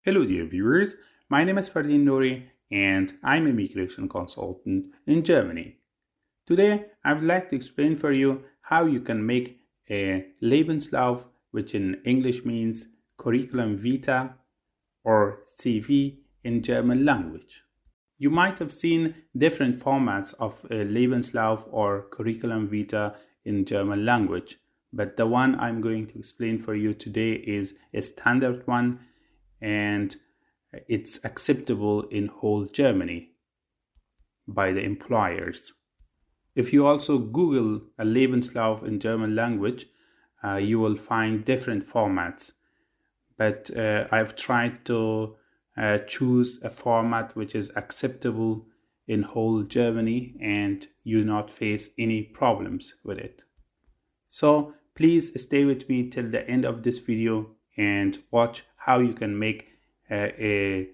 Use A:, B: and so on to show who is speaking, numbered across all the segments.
A: Hello dear viewers, my name is Fardin Nouri and I'm a migration consultant in Germany. Today I would like to explain for you how you can make a Lebenslauf, which in English means Curriculumvitae or CV in German language. You might have seen different formats of a Lebenslauf or Curriculumvitae in German language, but the one I'm going to explain for you today is a standard one and it's acceptable in whole Germany by the employers. If you also Google a Lebenslauf in German language, you will find different formats. But I've tried to choose a format which is acceptable in whole Germany and you not face any problems with it. So please stay with me till the end of this video and watch how you can make a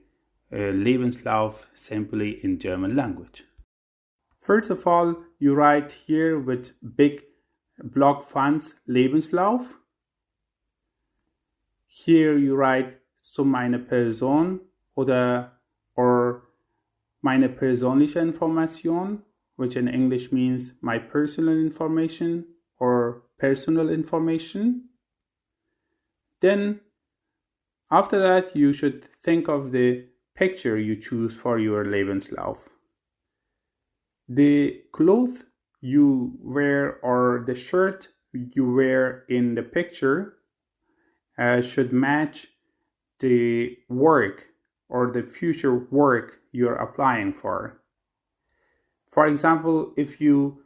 A: Lebenslauf simply in German language. First of all, you write here with big block fonts Lebenslauf. Here you write zu meiner Person or meine persönliche Information, which in English means my personal information or personal information. Then after that, you should think of the picture you choose for your Lebenslauf. The clothes you wear or the shirt you wear in the picture should match the work or the future work you're applying for. For example, if you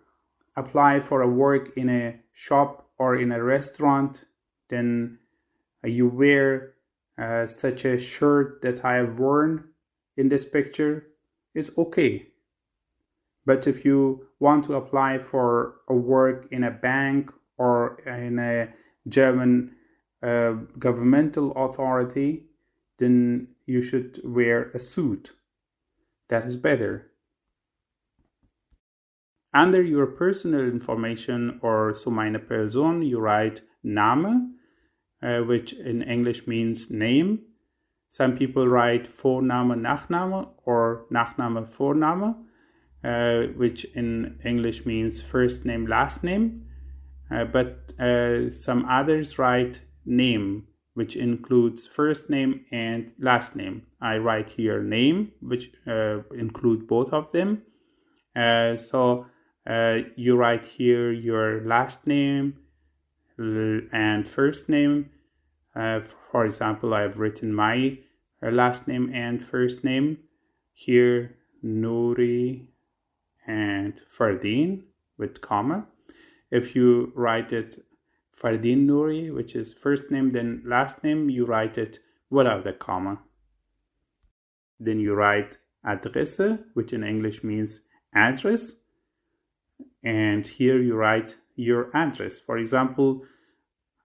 A: apply for a work in a shop or in a restaurant, then you wear such a shirt that I have worn in this picture is okay. But if you want to apply for a work in a bank or in a German governmental authority, then you should wear a suit. That is better. Under your personal information or zu meiner Person, you write Name, which in English means name. Some people write Vorname, Nachname or Nachname, Vorname, which in English means first name, last name. But some others write name, which includes first name and last name. I write here name, which include both of them. So you write here your last name and first name. For example, I've written my last name and first name here, Nouri and Fardin with comma. If you write it Fardin Nouri, which is first name, then last name, you write it without the comma. Then you write Adresse, which in English means address. And here you write your address. For example,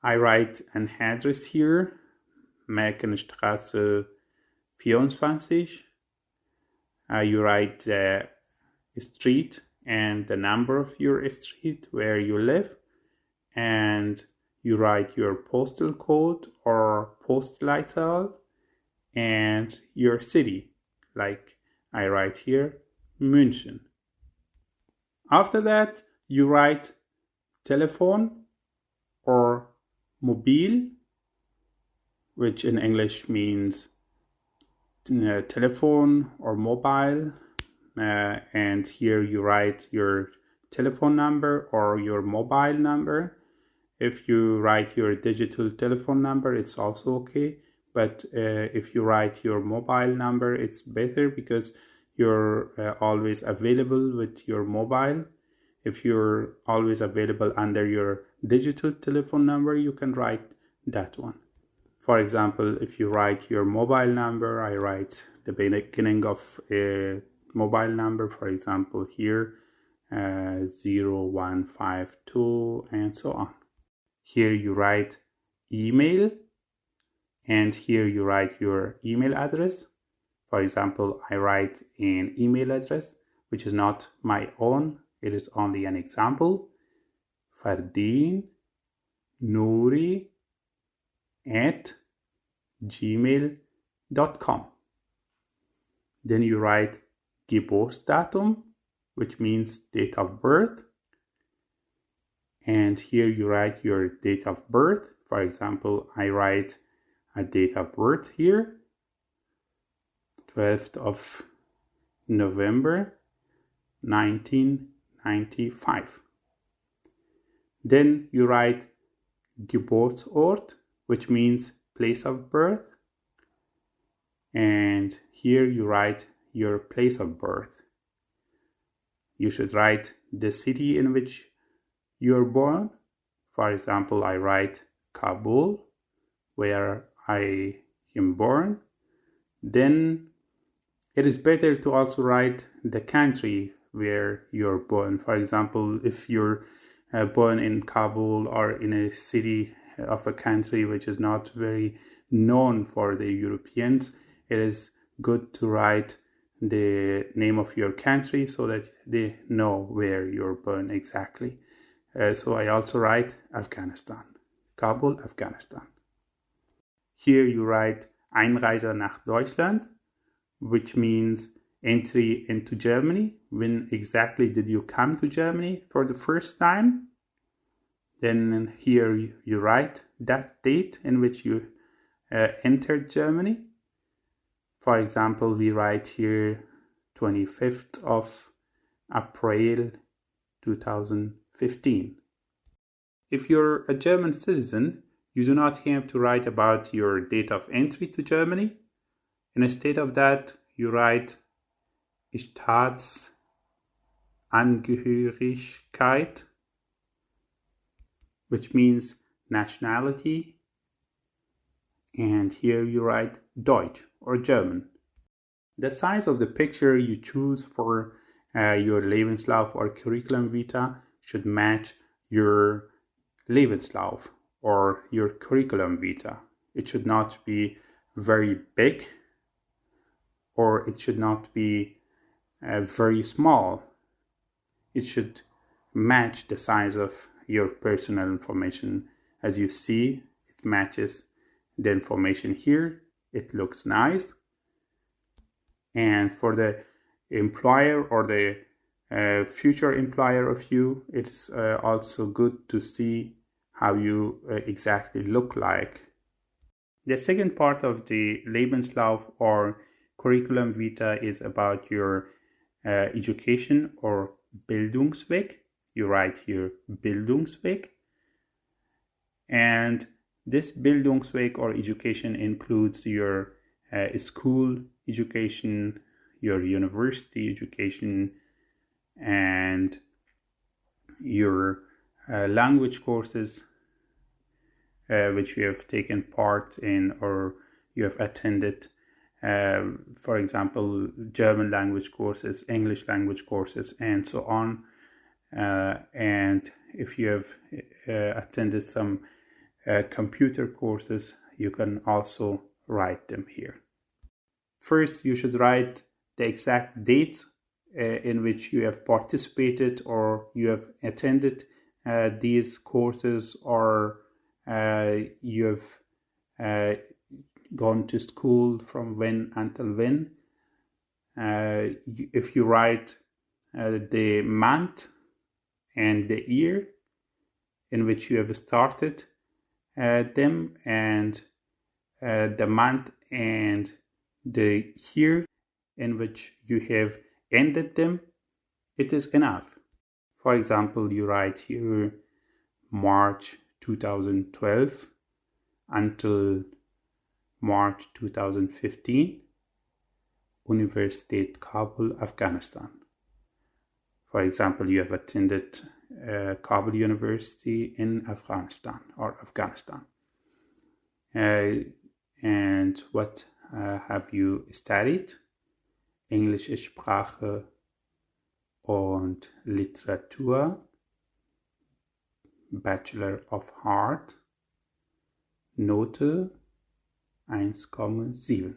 A: I write an address here, Merkenstraße 24. You write the street and the number of your street where you live. And you write your postal code or Postleitzahl and your city. Like I write here, München. After that, you write telephone or mobil, which in English means telephone or mobile. And here you write your telephone number or your mobile number. If you write your digital telephone number, it's also okay. But if you write your mobile number, it's better because you're always available with your mobile. If you're always available under your digital telephone number, you can write that one. For example, if you write your mobile number, I write the beginning of a mobile number, for example, here 0152 and so on. Here you write email and here you write your email address. For example, I write an email address which is not my own, it is only an example. Fardin Nouri @gmail.com. Then you write Geburtsdatum, which means date of birth. And here you write your date of birth. For example, I write a date of birth here, 12th of November 1995. Then you write Geburtsort, which means place of birth. And here you write your place of birth. You should write the city in which you're born. For example, I write Kabul, where I am born. Then it is better to also write the country where you're born. For example, if you're born in Kabul or in a city of a country which is not very known for the Europeans, it is good to write the name of your country so that they know where you're born exactly. So I also write Afghanistan, Kabul, Afghanistan. Here you write Einreise nach Deutschland, which means entry into Germany. When exactly did you come to Germany for the first time? Then here you write that date in which you entered Germany. For example, we write here 25th of April 2015. If you're a German citizen, you do not have to write about your date of entry to Germany. Instead of that, you write Staatsangehörigkeit, which means nationality. And here you write Deutsch or German. The size of the picture you choose for your Lebenslauf or Curriculumvitae should match your Lebenslauf or your Curriculumvitae. It should not be very big, or it should not be very small. It should match the size of your personal information. As you see, it matches the information here. It looks nice. And for the employer or the future employer of you, it's also good to see how you exactly look like. The second part of the Lebenslauf or Curriculumvitae is about your education or Bildungsweg. You write here Bildungsweg. And this Bildungsweg or education includes your school education, your university education, and your language courses which you have taken part in or you have attended. For example, German language courses, English language courses, and so on. And if you have attended some computer courses, you can also write them here. First, you should write the exact date in which you have participated or you have attended these courses, or you have gone to school from when until when. If you write the month and the year in which you have started them, and the month and the year in which you have ended them, it is enough. For example, you write here March 2012 until March 2015, Universität Kabul, Afghanistan. For example, you have attended Kabul University in Afghanistan or Afghanistan. And what have you studied? Englische Sprache und Literatur, Bachelor of Art, Note 1,7,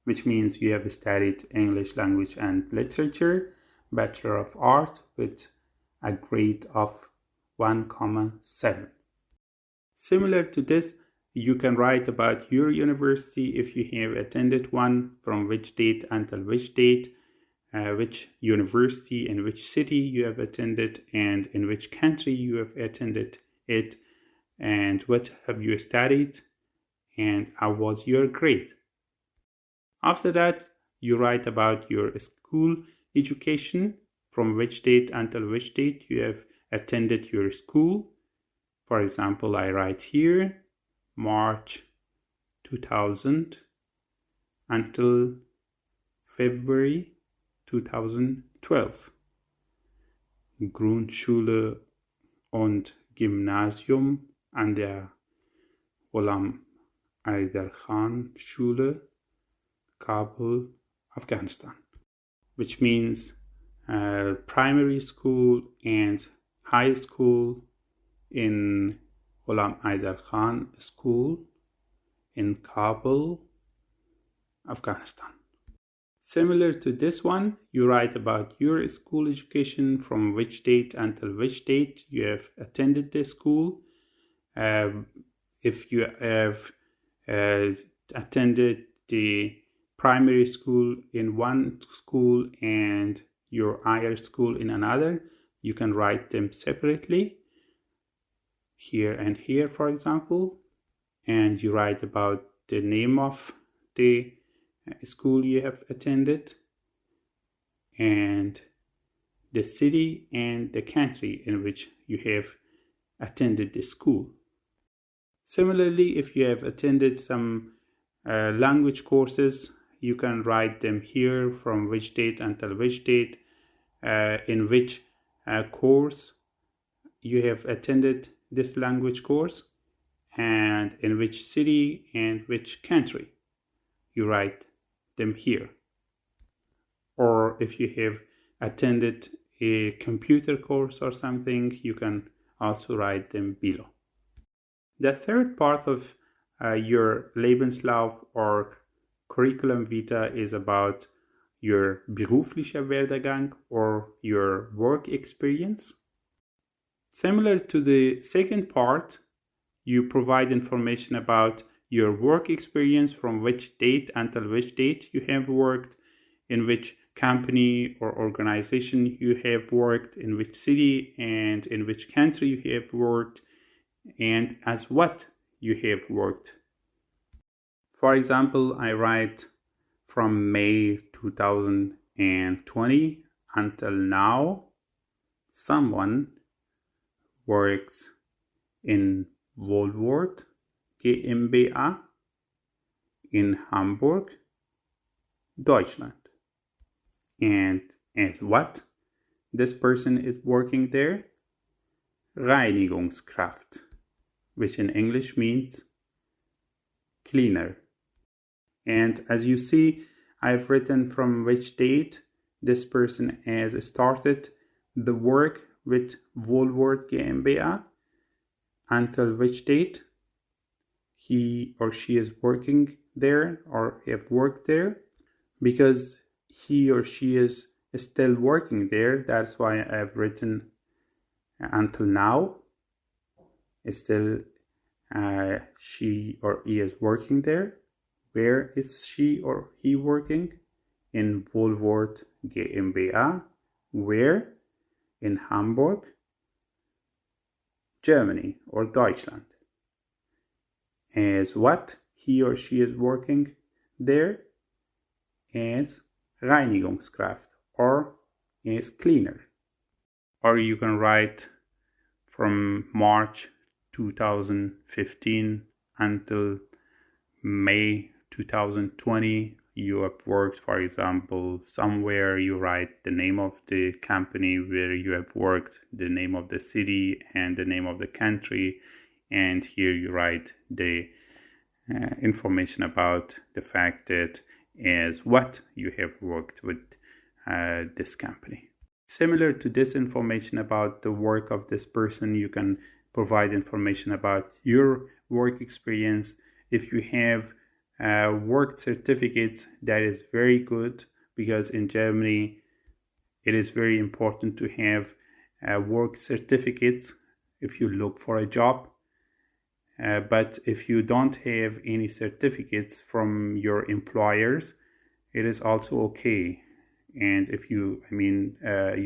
A: which means you have studied English language and literature, Bachelor of Art, with a grade of 1,7. Similar to this, You can write about your university if you have attended one, from which date until which date, which university and which city you have attended, and in which country you have attended it, and what have you studied, and how was your grade. After that, you write about your school education, from which date until which date you have attended your school. For example, I write here March 2000 until February 2012. Grundschule und Gymnasium an der Ghulam Aider Khan Schule, Kabul, Afghanistan, which means primary school and high school in Ghulam Aider Khan School in Kabul, Afghanistan. Similar to this one, you write about your school education, from which date until which date you have attended the school. If you have attended the primary school in one school and your higher school in another, you can write them separately, here and here, for example, and you write about the name of the school you have attended and the city and the country in which you have attended the school. Similarly, if you have attended some language courses, you can write them here, from which date until which date, in which course you have attended this language course, and in which city and which country. You write them here. Or if you have attended a computer course or something, you can also write them below. The third part of your Lebenslauf or Curriculumvitae is about your beruflicher Werdegang or your work experience. Similar to the second part, you provide information about your work experience, from which date until which date you have worked, in which company or organization you have worked, in which city and in which country you have worked, and as what you have worked. For example, I write from May 2020 until now, someone works in Wohlwort GmbH in Hamburg, Deutschland. And as what this person is working there? Reinigungskraft, which in English means cleaner. And as you see, I've written from which date this person has started the work with Wohlwort GmbH, until which date he or she is working there or have worked there. Because he or she is still working there, that's why I've written until now. Still she or he is working there. Where is she or he working? In Wohlwort GmbH. Where? In Hamburg, Germany or Deutschland. As what he or she is working there? As Reinigungskraft or as cleaner. Or you can write from March 2015 until May 2020 you have worked, for example, somewhere. You write the name of the company where you have worked, the name of the city and the name of the country, and here you write the information about the fact that as what you have worked with this company. Similar to this information about the work of this person, you can provide information about your work experience. If you have work certificates, that is very good, because in Germany it is very important to have work certificates if you look for a job. But if you don't have any certificates from your employers, it is also okay. And if you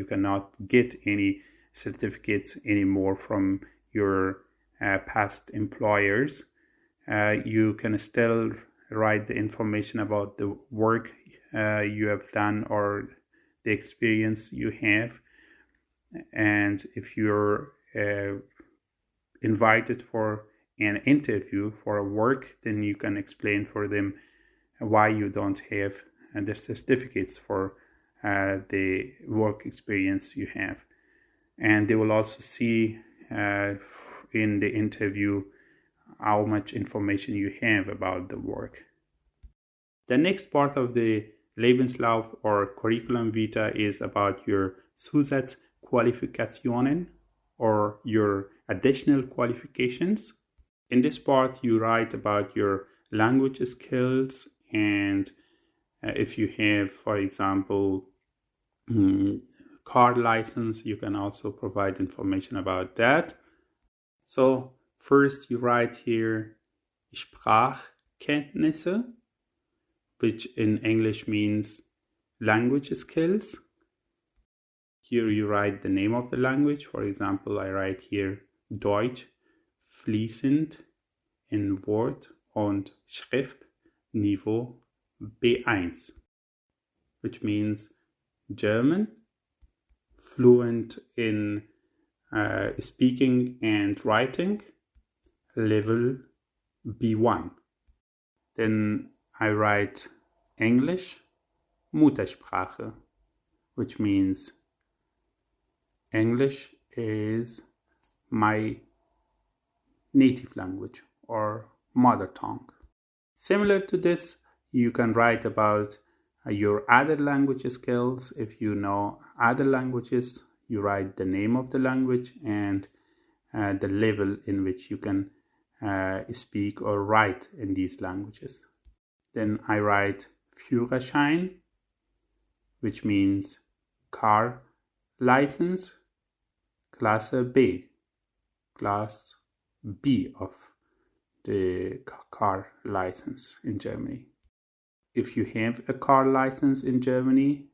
A: cannot get any certificates anymore from your past employers, you can still write the information about the work you have done or the experience you have. And if you're invited for an interview for a work, then you can explain for them why you don't have the certificates for the work experience you have. And they will also see in the interview how much information you have about the work. The next part of the Lebenslauf or Curriculumvitae is about your Zusatzqualifikationen or your additional qualifications. In this part, you write about your language skills, and if you have, for example, car license, you can also provide information about that. So first you write here Sprachkenntnisse, which in English means language skills. Here you write the name of the language. For example, I write here Deutsch fließend in Wort und Schrift Niveau B1, which means German, fluent in speaking and writing, level B1. Then I write English, Muttersprache, which means English is my native language or mother tongue. Similar to this, you can write about your other language skills. If you know other languages, you write the name of the language and the level in which you can speak or write in these languages. Then I write Führerschein, which means car license, Klasse B, class B of the car license in Germany. If you have a car license in Germany,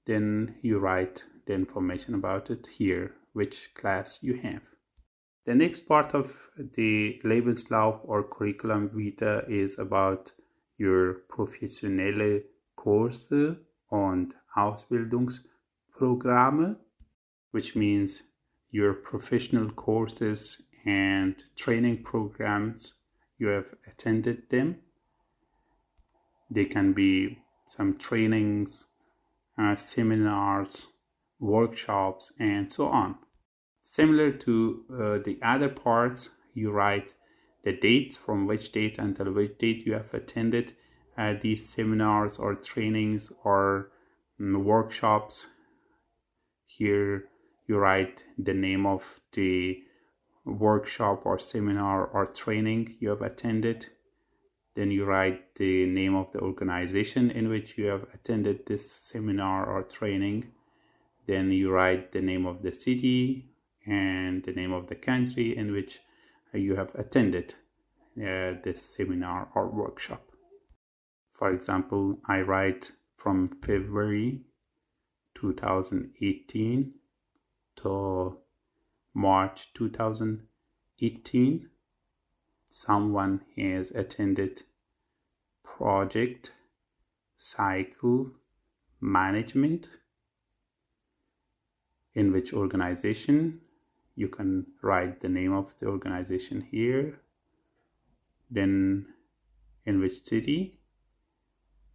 A: then you write the information about it here, which class you have. The next part of the Lebenslauf or Curriculumvitae is about your professionelle Kurse und Ausbildungsprogramme, which means your professional courses and training programs you have attended them. They can be some trainings, seminars, workshops, and so on. Similar to the other parts, you write the dates, from which date until which date you have attended these seminars or trainings or workshops. Here you write the name of the workshop or seminar or training you have attended. Then you write the name of the organization in which you have attended this seminar or training. Then you write the name of the city and the name of the country in which you have attended this seminar or workshop. For example, I write from February 2018 to March 2018. Someone has attended project cycle management. In which organization? You can write the name of the organization here. Then in which city?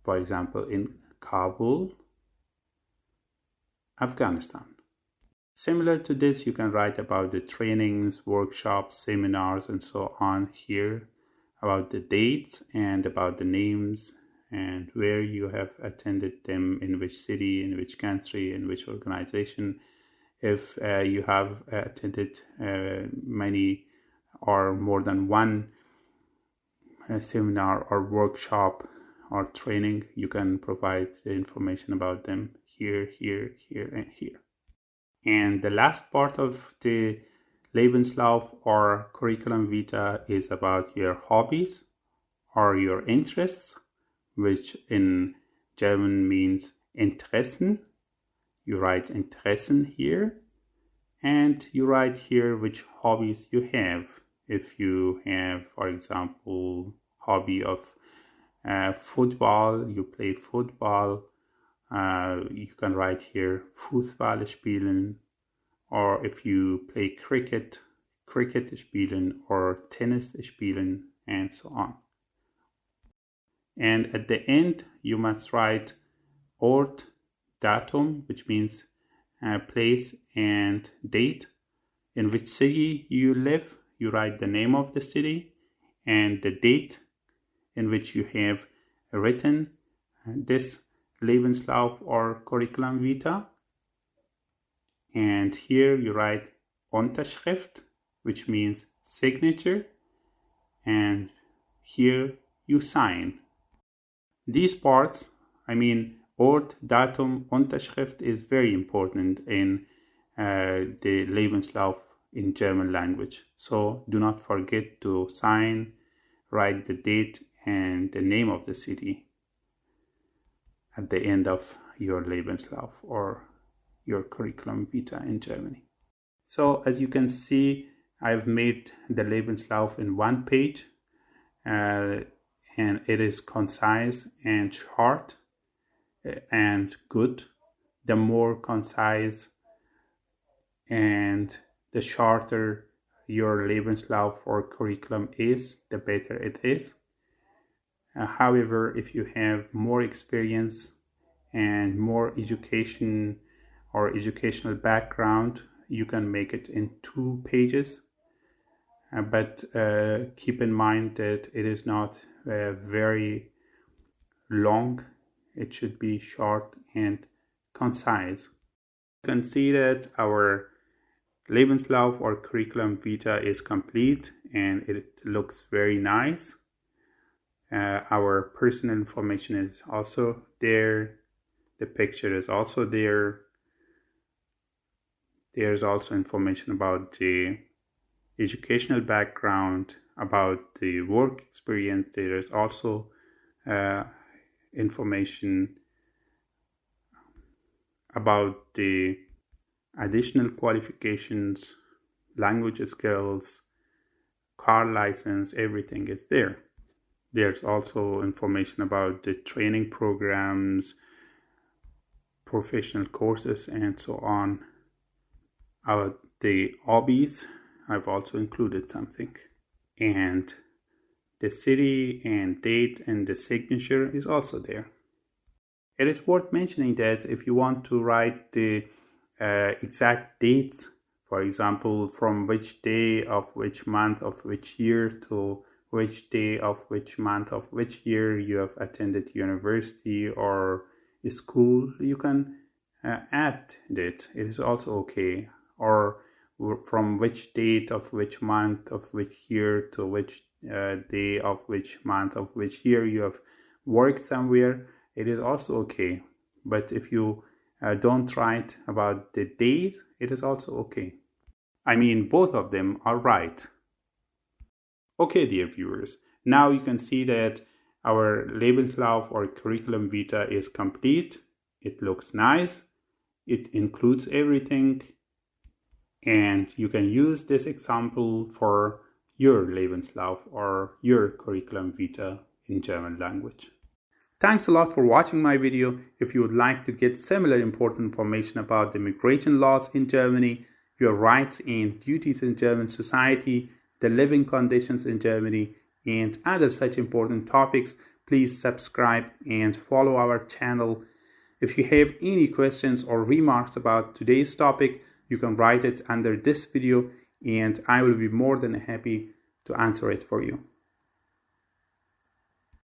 A: For example, in Kabul, Afghanistan. Similar to this, you can write about the trainings, workshops, seminars, and so on here, about the dates and about the names and where you have attended them, in which city, in which country, in which organization. If you have attended many or more than one seminar or workshop or training, you can provide the information about them here, here, here, and here. And the last part of the Lebenslauf or curriculum vitae is about your hobbies or your interests, which in German means Interessen. You write Interessen here, and you write here which hobbies you have. If you have, for example, hobby of football, you play football, you can write here Fußball spielen, or if you play cricket, Cricket spielen, or Tennis spielen, and so on. And at the end, you must write Ort, Datum, which means place and date. In which city you live, you write the name of the city and the date in which you have written this Lebenslauf or Curriculum Vitae. And here you write Unterschrift, which means signature, and here you sign. These parts, Ort, Datum, Unterschrift is very important in the Lebenslauf in German language. So do not forget to sign, write the date and the name of the city at the end of your Lebenslauf or your Curriculum Vitae in Germany. So as you can see, I've made the Lebenslauf in one page, and it is concise and short and good. The more concise and the shorter your Lebenslauf or curriculum is, the better it is. However, if you have more experience and more education or educational background, you can make it in 2 pages. But keep in mind that it is not very long. It should be short and concise. You can see that our Lebenslauf or Curriculum Vitae is complete and it looks very nice. Our personal information is also there. The picture is also there. There's also information about the educational background, about the work experience. There is also information about the additional qualifications, language skills, car license, everything is there. There's also information about the training programs, professional courses, and so on. About the hobbies, I've also included something. And the city and date and the signature is also there. It is worth mentioning that if you want to write the exact dates, for example, from which day of which month of which year to which day of which month of which year you have attended university or school, you can add it. It is also okay. Or from which date of which month of which year to which day of which month of which year you have worked somewhere, it is also okay. But if you don't write about the days, it is also okay. Both of them are right. Okay, dear viewers, now you can see that our Lebenslauf or Curriculum Vitae is complete. It looks nice. It includes everything. And you can use this example for your Lebenslauf or your Curriculum Vitae in German language. Thanks a lot for watching my video. If you would like to get similar important information about the immigration laws in Germany, your rights and duties in German society, the living conditions in Germany, and other such important topics, please subscribe and follow our channel. If you have any questions or remarks about today's topic, you can write it under this video and I will be more than happy to answer it for you.